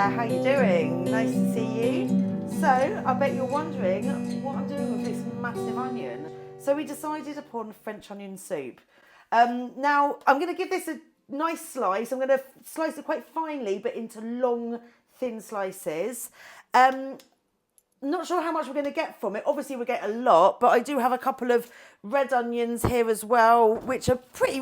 there, how you doing? Nice to see you. So, I bet you're wondering what I'm doing with this massive onion. So we decided upon French onion soup. Now, I'm going to give this a nice slice. I'm going to slice it quite finely, but into long, thin slices. Not sure how much we're going to get from it. Obviously, we'll get a lot, but I do have a couple of red onions here as well, which are pretty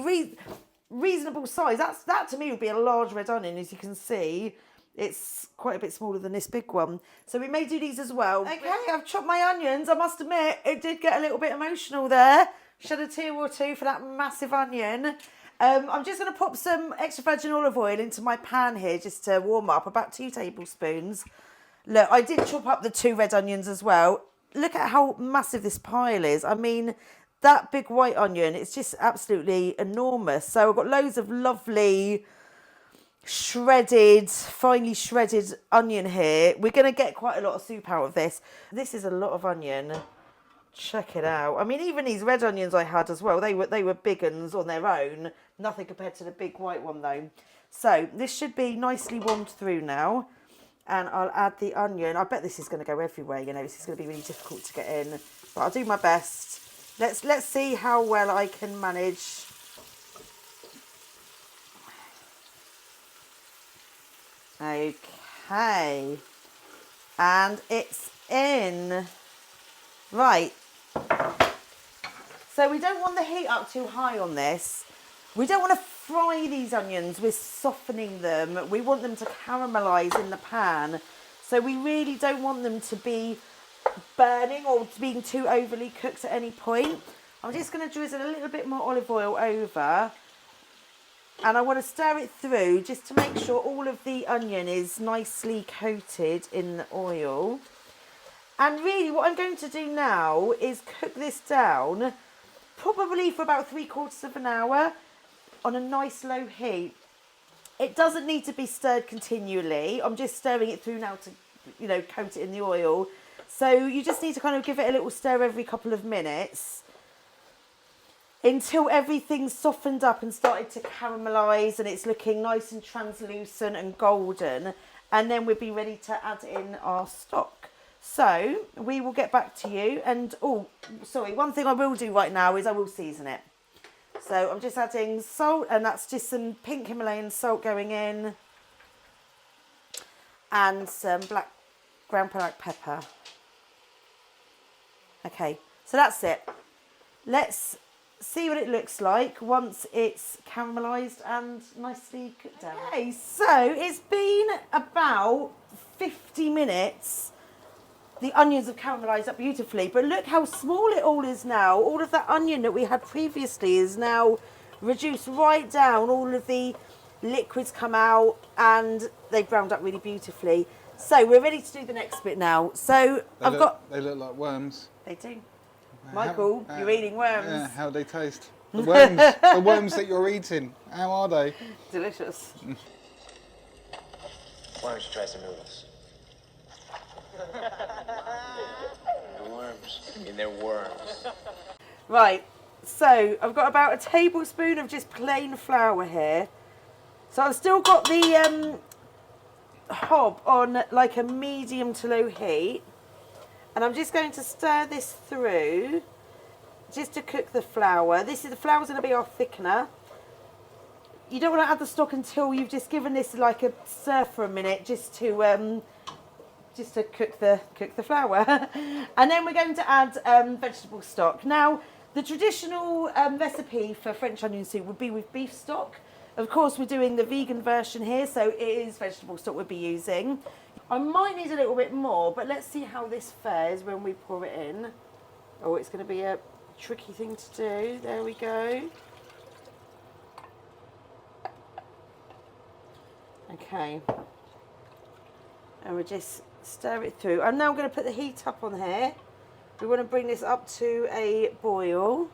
reasonable size. That to me would be a large red onion, as you can see. It's quite a bit smaller than this big one. So we may do these as well. Okay, I've chopped my onions. I must admit, it did get a little bit emotional there. Shed a tear or two for that massive onion. I'm just going to pop some extra virgin olive oil into my pan here just to warm up, about 2 tablespoons. Look, I did chop up the 2 red onions as well. Look at how massive this pile is. I mean, that big white onion, it's just absolutely enormous. So I've got loads of lovely finely shredded onion here. We're going to get quite a lot of soup out of this. This is a lot of onion. Check it out. I mean, even these red onions I had as well, they were big uns on their own. Nothing compared to the big white one though. So this should be nicely warmed through now. And I'll add the onion. I bet this is going to go everywhere, you know. This is going to be really difficult to get in. But I'll do my best. Let's see how well I can manage. Okay. And it's in. Right. So we don't want the heat up too high on this. We don't want to fry these onions. We're softening them. We want them to caramelise in the pan. So we really don't want them to be burning or being too overly cooked at any point. I'm just going to drizzle a little bit more olive oil over. And I want to stir it through just to make sure all of the onion is nicely coated in the oil. And really what I'm going to do now is cook this down probably for about 3/4 of an hour on a nice low heat. It doesn't need to be stirred continually. I'm just stirring it through now to, you know, coat it in the oil. So you just need to kind of give it a little stir every couple of minutes until everything's softened up and started to caramelise and it's looking nice and translucent and golden. And then we'll be ready to add in our stock. So we will get back to you. And, oh, sorry, one thing I will do right now is I will season it. So I'm just adding salt, and that's just some pink Himalayan salt going in. And some ground black pepper. Okay, so that's it. Let's see what it looks like once it's caramelised and nicely cooked down. Okay, so it's been about 50 minutes. The onions have caramelised up beautifully, but look how small it all is now. All of that onion that we had previously is now reduced right down. All of the liquids come out and they've browned up really beautifully. So we're ready to do the next bit now. So They look like worms. They do. Michael, you're eating worms. Yeah, how do they taste? The worms, the worms that you're eating, how are they? Delicious. Why don't you try some noodles? They're worms. I mean, they're worms. Right, so I've got about a tablespoon of just plain flour here. So I've still got the hob on like a medium to low heat. And I'm just going to stir this through just to cook the flour. The flour's going to be our thickener. You don't want to add the stock until you've just given this like a stir for a minute just to cook the flour. And then we're going to add vegetable stock. Now, the traditional recipe for French onion soup would be with beef stock. Of course, we're doing the vegan version here, so it is vegetable stock we'll be using. I might need a little bit more, but let's see how this fares when we pour it in. Oh, it's going to be a tricky thing to do. There we go. Okay. And we'll just stir it through. I'm now going to put the heat up on here. We want to bring this up to a boil.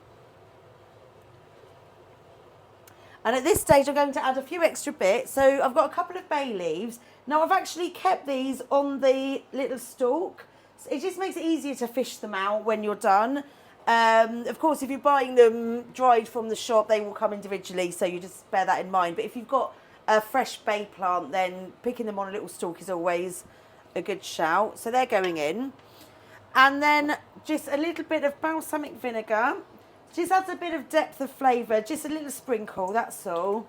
And at this stage, I'm going to add a few extra bits. So I've got a couple of bay leaves. Now, I've actually kept these on the little stalk. It just makes it easier to fish them out when you're done. Of course, if you're buying them dried from the shop, they will come individually, so you just bear that in mind. But if you've got a fresh bay plant, then picking them on a little stalk is always a good shout. So they're going in. And then just a little bit of balsamic vinegar. Just adds a bit of depth of flavour, just a little sprinkle, that's all.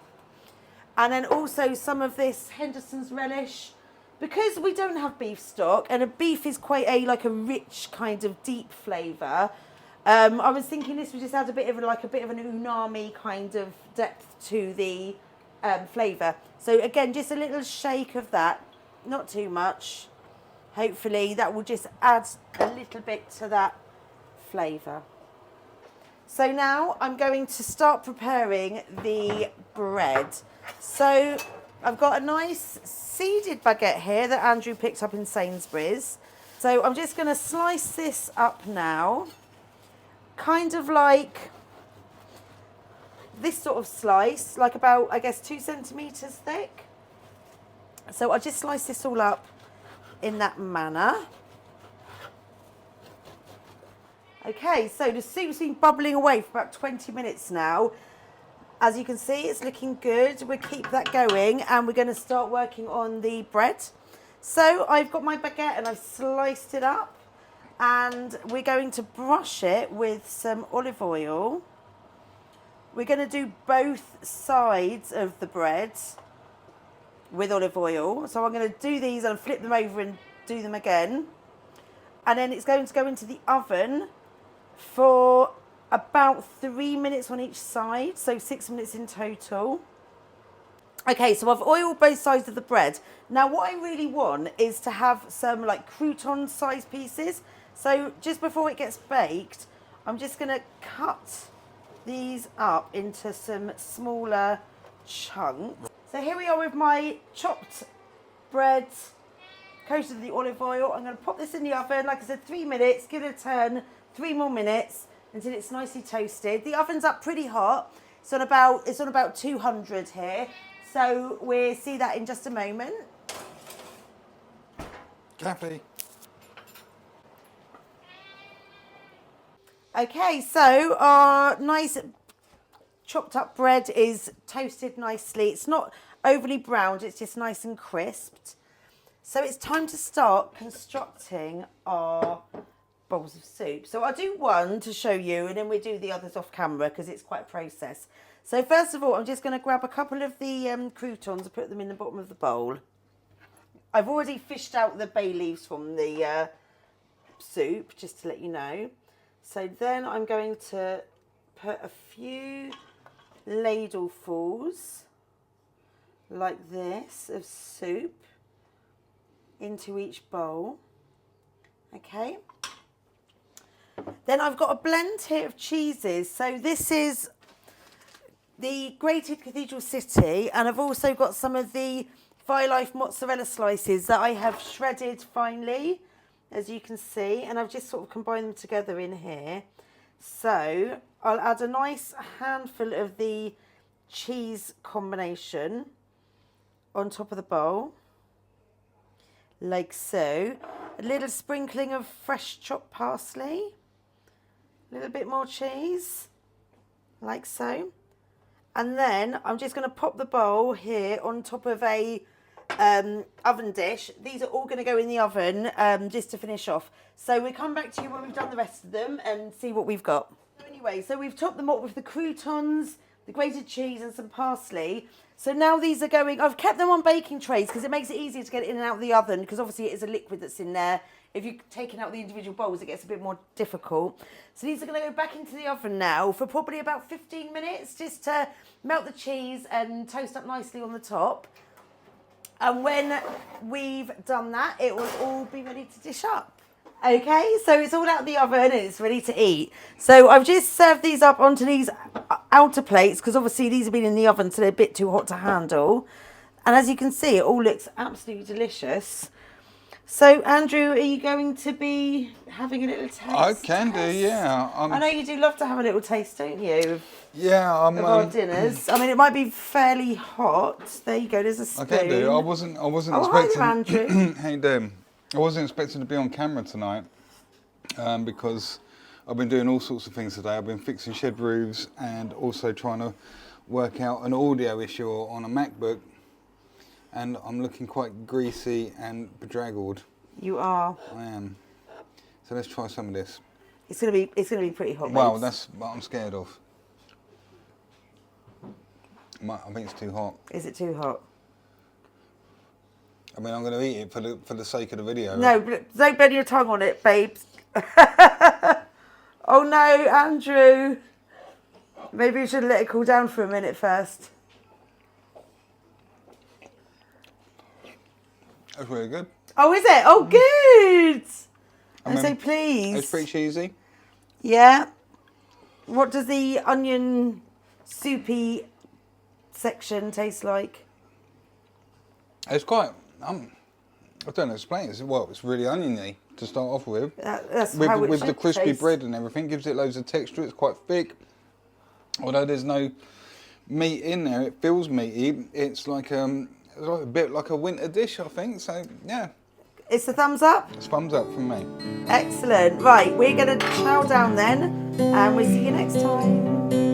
And then also some of this Henderson's relish. Because we don't have beef stock, and a beef is quite a rich kind of deep flavour, I was thinking this would just add a bit of an umami kind of depth to the flavour. So again, just a little shake of that, not too much. Hopefully that will just add a little bit to that flavour. So now I'm going to start preparing the bread. So I've got a nice seeded baguette here that Andrew picked up in Sainsbury's. So I'm just going to slice this up now, kind of like this sort of slice, like about, I guess, 2 centimetres thick. So I'll just slice this all up in that manner. Okay, so the soup's been bubbling away for about 20 minutes now. As you can see, it's looking good. We'll keep that going and we're going to start working on the bread. So I've got my baguette and I've sliced it up, and we're going to brush it with some olive oil. We're going to do both sides of the bread with olive oil. So I'm going to do these and flip them over and do them again. And then it's going to go into the oven for about 3 minutes on each side, so 6 minutes in total. Okay, so I've oiled both sides of the bread. Now what I really want is to have some crouton size pieces. So just before it gets baked, I'm just going to cut these up into some smaller chunks. So here we are with my chopped bread coated with the olive oil. I'm going to pop this in the oven, like I said, 3 minutes, give it a turn, 3 more minutes until it's nicely toasted. The oven's up pretty hot. It's on about 200 here. So we'll see that in just a moment. Kathy. Okay, so our nice chopped up bread is toasted nicely. It's not overly browned, it's just nice and crisped. So it's time to start constructing our bowls of soup. So I'll do one to show you and then we'll do the others off camera because it's quite a process. So first of all, I'm just going to grab a couple of the croutons and put them in the bottom of the bowl. I've already fished out the bay leaves from the soup, just to let you know. So then I'm going to put a few ladlefuls like this of soup into each bowl. Okay. Then I've got a blend here of cheeses. So this is the grated Cathedral City, and I've also got some of the Life mozzarella slices that I have shredded finely, as you can see, and I've just sort of combined them together in here. So I'll add a nice handful of the cheese combination on top of the bowl, like so. A little sprinkling of fresh chopped parsley, a little bit more cheese, like so. And then I'm just going to pop the bowl here on top of a oven dish. These are all going to go in the oven just to finish off. So we'll come back to you when we've done the rest of them and see what we've got. Anyway, so we've topped them up with the croutons, the grated cheese and some parsley. So now these are going, I've kept them on baking trays because it makes it easier to get it in and out of the oven, because obviously it is a liquid that's in there. If you're taking out the individual bowls, it gets a bit more difficult. So these are going to go back into the oven now for probably about 15 minutes, just to melt the cheese and toast up nicely on the top. And when we've done that, it will all be ready to dish up. Okay, so it's all out of the oven and it's ready to eat. So I've just served these up onto these outer plates, because obviously these have been in the oven, so they're a bit too hot to handle. And as you can see, it all looks absolutely delicious. So, Andrew, are you going to be having a little taste? I can do, yeah. I know you do love to have a little taste, don't you? Yeah, I'm. Of our dinners. I mean, it might be fairly hot. There you go. There's a spoon. I can do. I wasn't Oh, expecting. hi there, Andrew. How you doing? I wasn't expecting to be on camera tonight because I've been doing all sorts of things today. I've been fixing shed roofs and also trying to work out an audio issue on a MacBook and I'm looking quite greasy and bedraggled. You are. I am. So let's try some of this. It's gonna be pretty hot. Wow, babes. that's what I'm scared of. I think it's too hot. Is it too hot? I mean, I'm going to eat it for the sake of the video. No, but don't bend your tongue on it, babes. Oh no, Andrew. Maybe you should let it cool down for a minute first. That's really good. Oh, is it? Oh, good. I'm mean, so pleased. It's pretty cheesy. Yeah. What does the onion soupy section taste like? It's quite. I don't know how to explain it. Well, it's really oniony to start off with. That's how it With the should crispy taste. bread and everything, gives it loads of texture. It's quite thick. Although there's no meat in there, it feels meaty. It's like a bit like a winter dish, I think. So yeah, It's a thumbs up. it's thumbs up from me. Excellent. Right, we're going to chow down then, and we'll see you next time.